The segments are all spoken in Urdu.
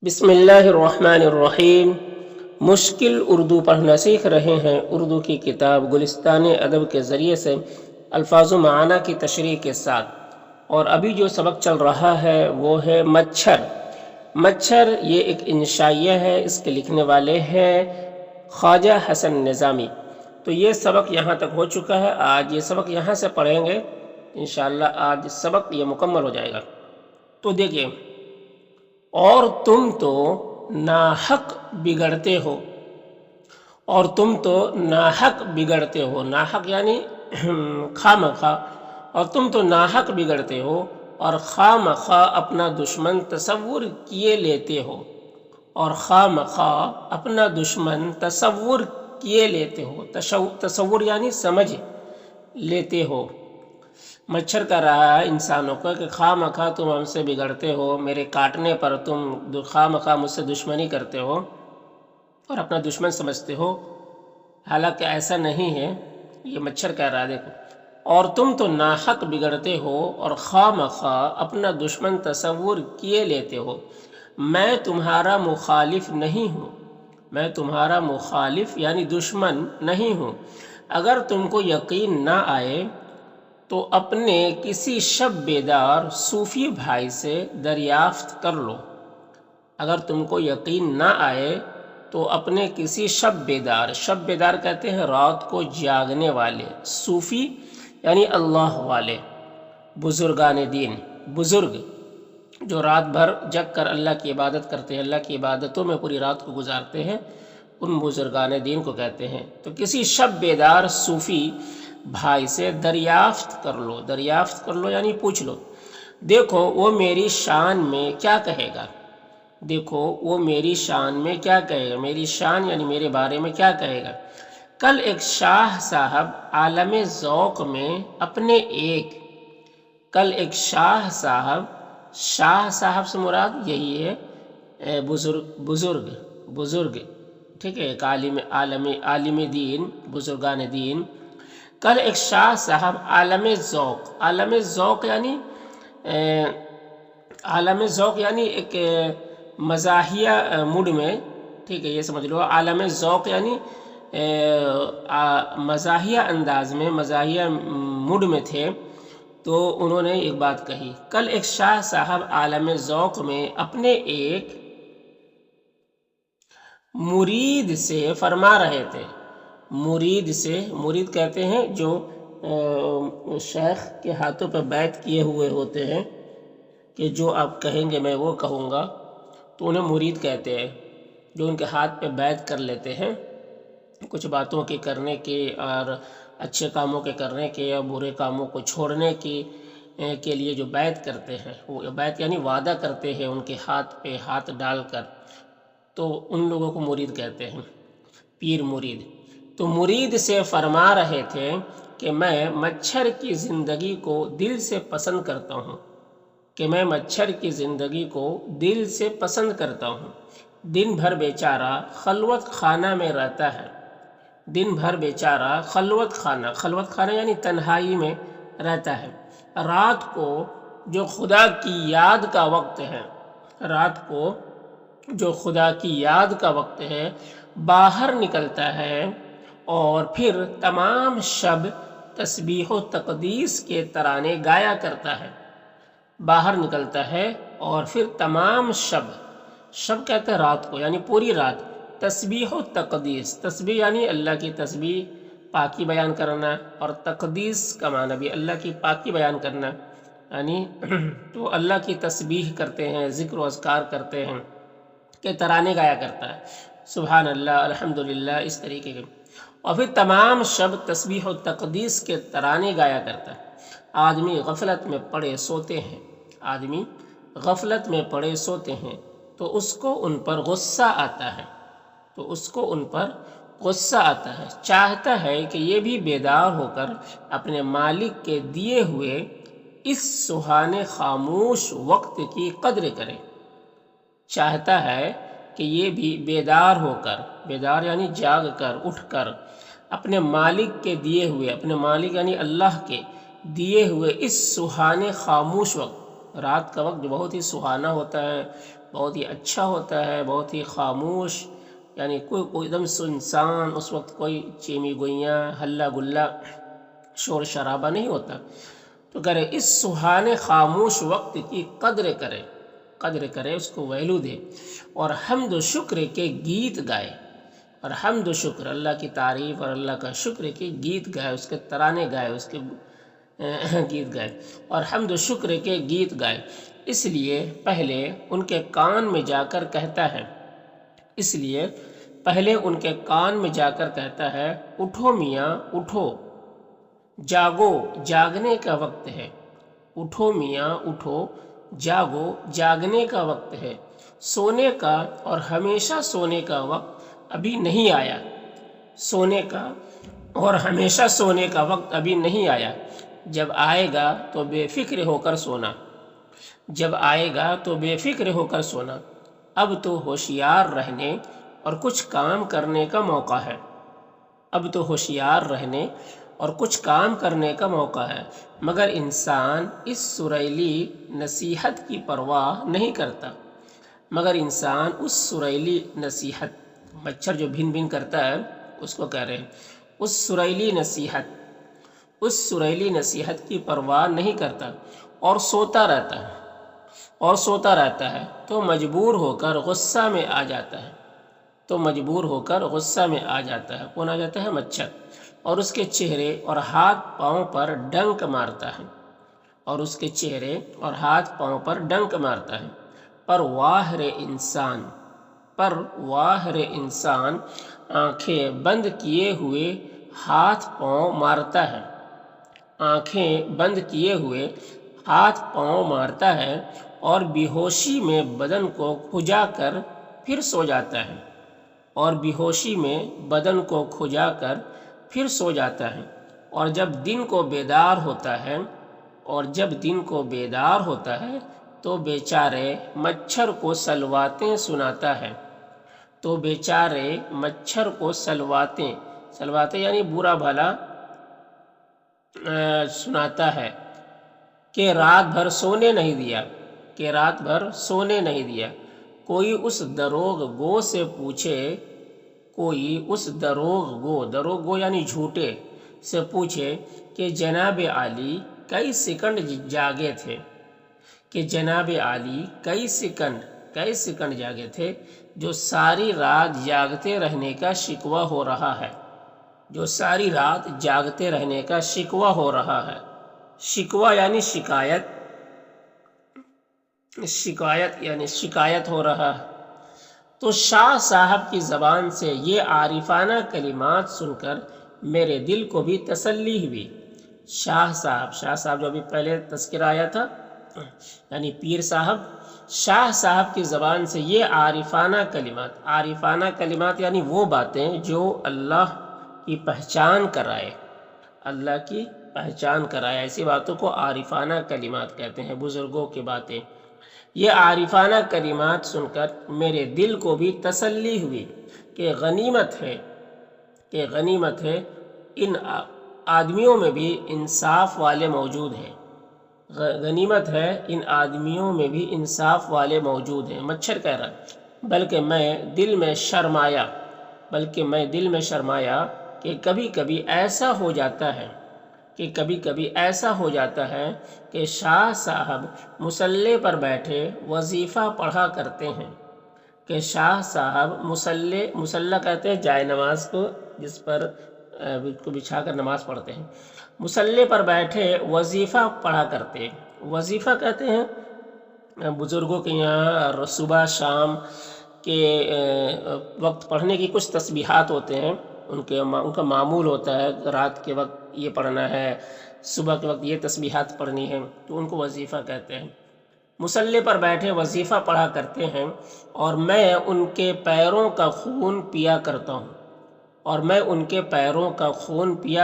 بسم اللہ الرحمن الرحیم۔ مشکل اردو پڑھنا سیکھ رہے ہیں۔ اردو کی کتاب گلستان ادب کے ذریعے سے الفاظ و معانی کی تشریح کے ساتھ، اور ابھی جو سبق چل رہا ہے وہ ہے مچھر۔ مچھر یہ ایک انشائیہ ہے، اس کے لکھنے والے ہیں خواجہ حسن نظامی۔ تو یہ سبق یہاں تک ہو چکا ہے، آج یہ سبق یہاں سے پڑھیں گے انشاءاللہ۔ آج سبق یہ مکمل ہو جائے گا۔ تو دیکھیں، اور تم تو ناحق بگڑتے ہو، اور تم تو ناحق بگڑتے ہو، ناحق یعنی خواہ مخواہ، اور تم تو ناحق بگڑتے ہو اور خواہ مخواہ اپنا دشمن تصور کیے لیتے ہو، اور خواہ مخواہ اپنا دشمن تصور کیے لیتے ہو۔ تصور یعنی سمجھ لیتے ہو۔ مچھر کہہ رہا ہے انسانوں کو کہ خواہ مخواہ تم ہم سے بگڑتے ہو، میرے کاٹنے پر تم خواہ مخواہ مجھ سے دشمنی کرتے ہو اور اپنا دشمن سمجھتے ہو، حالانکہ ایسا نہیں ہے۔ یہ مچھر کہہ رہا ہے، دیکھو، اور تم تو ناحق بگڑتے ہو اور خواہ مخواہ اپنا دشمن تصور کیے لیتے ہو۔ میں تمہارا مخالف نہیں ہوں، میں تمہارا مخالف یعنی دشمن نہیں ہوں۔ اگر تم کو یقین نہ آئے تو اپنے کسی شب بیدار صوفی بھائی سے دریافت کر لو۔ اگر تم کو یقین نہ آئے تو اپنے کسی شب بیدار کہتے ہیں رات کو جاگنے والے، صوفی یعنی اللہ والے، بزرگان دین، بزرگ جو رات بھر جگ کر اللہ کی عبادت کرتے ہیں، اللہ کی عبادتوں میں پوری رات کو گزارتے ہیں، ان بزرگان دین کو کہتے ہیں۔ تو کسی شب بیدار صوفی بھائی سے دریافت کر لو، دریافت کر لو یعنی پوچھ لو۔ دیکھو وہ میری شان میں کیا کہے گا، دیکھو وہ میری شان میں کیا کہے گا، میری شان یعنی میرے بارے میں کیا کہے گا۔ کل ایک شاہ صاحب عالم ذوق میں اپنے کل ایک شاہ صاحب سے مراد یہی ہے بزرگ، ٹھیک ہے، ایک عالم دین، بزرگان دین۔ کل ایک شاہ صاحب عالم ذوق یعنی ایک مزاحیہ موڈ میں، ٹھیک ہے، یہ سمجھ لو، عالم ذوق یعنی مزاحیہ انداز میں، مزاحیہ موڈ میں تھے، تو انہوں نے ایک بات کہی۔ کل ایک شاہ صاحب عالم ذوق میں اپنے ایک مرید سے فرما رہے تھے۔ مرید کہتے ہیں جو شیخ کے ہاتھوں پہ بیعت کیے ہوئے ہوتے ہیں کہ جو آپ کہیں گے میں وہ کہوں گا، تو انہیں مرید کہتے ہیں، جو ان کے ہاتھ پہ بیعت کر لیتے ہیں کچھ باتوں کے کرنے کے، اور اچھے کاموں کے کرنے کے یا برے کاموں کو چھوڑنے کے لیے جو بیعت کرتے ہیں، وہ بیعت یعنی وعدہ کرتے ہیں ان کے ہاتھ پہ ہاتھ ڈال کر، تو ان لوگوں کو مرید کہتے ہیں، پیر مرید۔ تو مرید سے فرما رہے تھے کہ میں مچھر کی زندگی کو دل سے پسند کرتا ہوں، دن بھر بیچارہ خلوت خانہ میں رہتا ہے، خلوت خانہ یعنی تنہائی میں رہتا ہے۔ رات کو جو خدا کی یاد کا وقت ہے باہر نکلتا ہے، اور پھر تمام شب تسبیح و تقدیس کے ترانے گایا کرتا ہے۔ باہر نکلتا ہے اور پھر تمام شب کہتے ہیں رات کو یعنی پوری رات، تسبیح و تقدیس، تسبیح یعنی اللہ کی تسبیح، پاکی بیان کرنا، اور تقدیس کا معنی بھی اللہ کی پاکی بیان کرنا، یعنی تو اللہ کی تسبیح کرتے ہیں، ذکر و اذکار کرتے ہیں کہ ترانے گایا کرتا ہے، سبحان اللہ، الحمدللہ، اس طریقے کے، اور پھر تمام شب تسبیح و تقدیس کے ترانے گایا کرتا ہے۔ آدمی غفلت میں پڑے سوتے ہیں تو اس کو ان پر غصہ آتا ہے، چاہتا ہے کہ یہ بھی بیدار ہو کر اپنے مالک کے دیے ہوئے اس سہانے خاموش وقت کی قدر کرے، چاہتا ہے کہ یہ بھی بیدار یعنی جاگ کر، اٹھ کر اپنے مالک کے دیے ہوئے، اپنے مالک یعنی اللہ کے دیے ہوئے اس سہانے خاموش وقت، رات کا وقت جو بہت ہی سہانا ہوتا ہے، بہت ہی اچھا ہوتا ہے، بہت ہی خاموش، یعنی کوئی ایک دم سنسان، اس وقت کوئی چیمی گوئیاں، ہلا گلا، شور شرابہ نہیں ہوتا۔ تو کرے اس سہانے خاموش وقت کی قدر کرے، اس کو ویلو دے، اور حمد و شکر کے گیت گائے، اور حمد و شکر، اللہ کی تعریف اور اللہ کا شکر کے گیت گائے، اس کے ترانے گائے، اس کے گیت گائے، اور حمد و شکر کے گیت گائے۔ اس لیے پہلے ان کے کان میں جا کر کہتا ہے، اٹھو میاں اٹھو، جاگو، جاگنے کا وقت ہے۔ اٹھو میاں اٹھو، جاگو، جاگنے کا وقت ہے۔ سونے کا اور ہمیشہ سونے کا وقت ابھی نہیں آیا، سونے کا اور ہمیشہ سونے کا وقت ابھی نہیں آیا۔ جب آئے گا تو بے فکر ہو کر سونا، جب آئے گا تو بے فکر ہو کر سونا۔ اب تو ہوشیار رہنے اور کچھ کام کرنے کا موقع ہے، اب تو ہوشیار رہنے اور کچھ کام کرنے کا موقع ہے، مگر انسان اس سریلی نصیحت کی پرواہ نہیں کرتا، مگر انسان اس سریلی نصیحت، مچھر جو بھن بھن کرتا ہے اس کو کہہ رہے ہیں، اس سریلی نصیحت کی پرواہ نہیں کرتا، اور سوتا رہتا ہے، تو مجبور ہو کر غصہ میں آ جاتا ہے، کون آ جاتا ہے؟ مچھر، اور اس کے چہرے اور ہاتھ پاؤں پر ڈنک مارتا ہے، پر واہ رے انسان، آنکھیں بند کیے ہوئے ہاتھ پاؤں مارتا ہے، اور بے ہوشی میں بدن کو کھجا کر پھر سو جاتا ہے، اور جب دن کو بیدار ہوتا ہے تو بیچارے مچھر کو سلواتے یعنی برا بھلا سناتا ہے کہ رات بھر سونے نہیں دیا۔ کوئی اس دروغ گو یعنی جھوٹے سے پوچھے کہ جناب عالی کئی سیکنڈ جاگے تھے، جو ساری رات جاگتے رہنے کا شکوہ ہو رہا ہے، شکوہ یعنی شکایت ہو رہا ہے۔ تو شاہ صاحب کی زبان سے یہ عارفانہ کلمات سن کر میرے دل کو بھی تسلی ہوئی۔ شاہ صاحب جو ابھی پہلے تذکرہ آیا تھا، یعنی پیر صاحب، شاہ صاحب کی زبان سے یہ عارفانہ کلمات یعنی وہ باتیں جو اللہ کی پہچان کرائے، ایسی باتوں کو عارفانہ کلمات کہتے ہیں، بزرگوں کی باتیں۔ یہ عارفانہ کلمات سن کر میرے دل کو بھی تسلی ہوئی کہ غنیمت ہے ان آدمیوں میں بھی انصاف والے موجود ہیں، مچھر کہہ رہا ہے، بلکہ میں دل میں شرمایا کہ کبھی کبھی ایسا ہو جاتا ہے کہ شاہ صاحب مصلے پر بیٹھے وظیفہ پڑھا کرتے ہیں، مصلی کہتے ہیں جائے نماز کو، جس پر کو بچھا کر نماز پڑھتے ہیں، مصلی پر بیٹھے وظیفہ پڑھا کرتے ہیں۔ وظیفہ کہتے ہیں بزرگوں کے یہاں صبح شام کے وقت پڑھنے کی کچھ تسبیحات ہوتے ہیں، ان کا معمول ہوتا ہے، رات کے وقت یہ پڑھنا ہے، صبح کے وقت یہ تسبیحات پڑھنی ہے، تو ان کو وظیفہ کہتے ہیں۔ مصلی پر بیٹھے وظیفہ پڑھا کرتے ہیں، اور میں ان کے پیروں کا خون پیا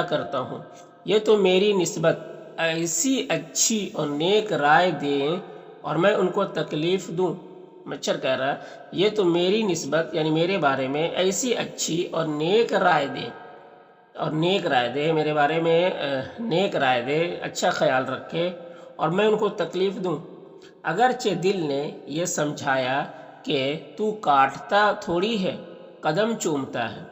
کرتا ہوں، یہ تو میری نسبت ایسی اچھی اور نیک رائے دیں اور میں ان کو تکلیف دوں۔ مچھر کہہ رہا ہے یہ تو میری نسبت یعنی میرے بارے میں ایسی اچھی اور نیک رائے دے، میرے بارے میں نیک رائے دے، اچھا خیال رکھے، اور میں ان کو تکلیف دوں۔ اگرچہ دل نے یہ سمجھایا کہ تو کاٹتا تھوڑی ہے قدم چومتا ہے،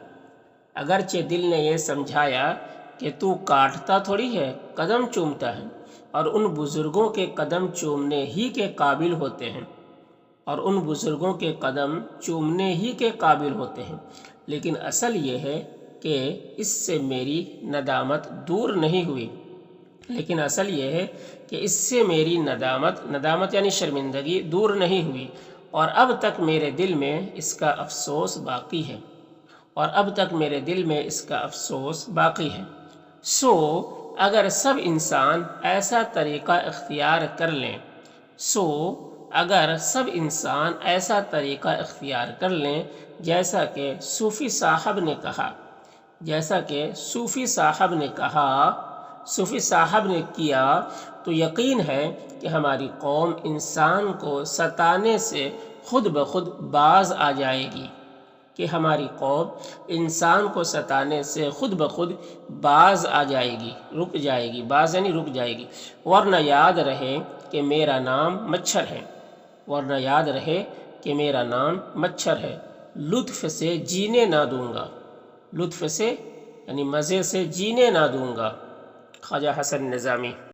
اگرچہ دل نے یہ سمجھایا کہ تو کاٹتا تھوڑی ہے قدم چومتا ہے، اور ان بزرگوں کے قدم چومنے ہی کے قابل ہوتے ہیں، اور ان بزرگوں کے قدم چومنے ہی کے قابل ہوتے ہیں، لیکن اصل یہ ہے کہ اس سے میری ندامت دور نہیں ہوئی، لیکن اصل یہ ہے کہ اس سے میری ندامت یعنی شرمندگی دور نہیں ہوئی، اور اب تک میرے دل میں اس کا افسوس باقی ہے، اور اب تک میرے دل میں اس کا افسوس باقی ہے۔ سو اگر سب انسان ایسا طریقہ اختیار کر لیں جیسا کہ صوفی صاحب نے کیا، تو یقین ہے کہ ہماری قوم انسان کو ستانے سے خود بخود باز آ جائے گی، رک جائے گی، ورنہ یاد رہے کہ میرا نام مچھر ہے، لطف سے جینے نہ دوں گا، خواجہ حسن نظامی۔